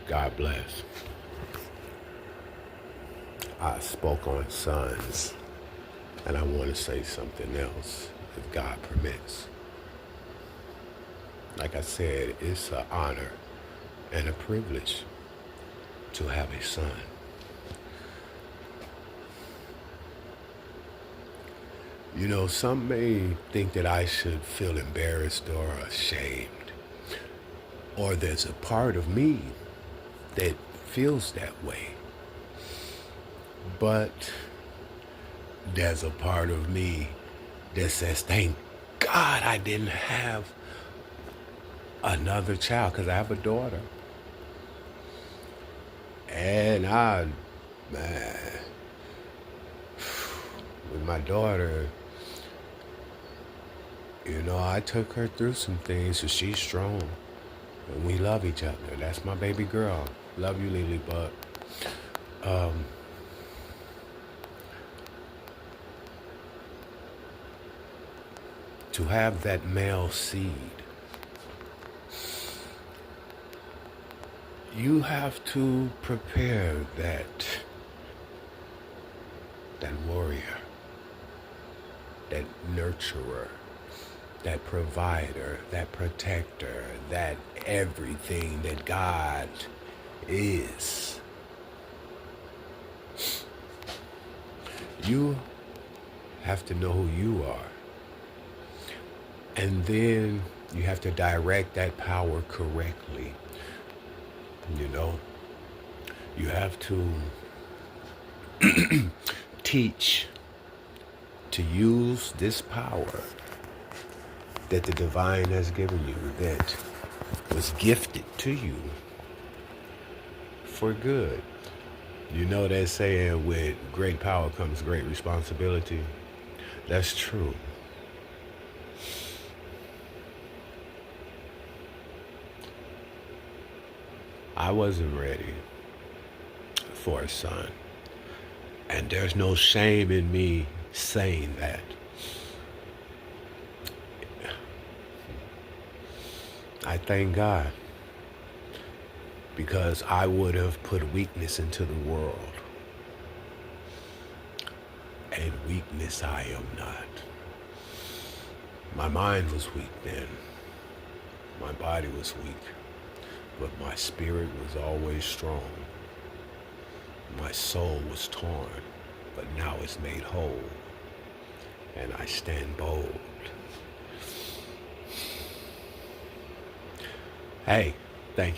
God bless. I spoke on sons, and I want to say something else, if God permits. Like I said, it's an honor and a privilege to have a son. You know, some may think that I should feel embarrassed or ashamed, or there's a part of me that feels that way. But there's a part of me that says, thank God I didn't have another child, because I have a daughter. And man, with my daughter, I took her through some things, so she's strong. And we love each other. That's my baby girl. Love you, Lily Bug. To have that male seed, you have to prepare that warrior, that nurturer, that provider, that protector, that everything that God is. You have to know who you are. And then you have to direct that power correctly. You have to teach to use this power that the divine has given you, that was gifted to you for good. You know that saying, with great power comes great responsibility? That's true. I wasn't ready for a son. And there's no shame in me saying that. I thank God, because I would have put weakness into the world. And weakness I am not. My mind was weak then. My body was weak. But my spirit was always strong. My soul was torn, but now it's made whole. And I stand bold. Hey, thank you.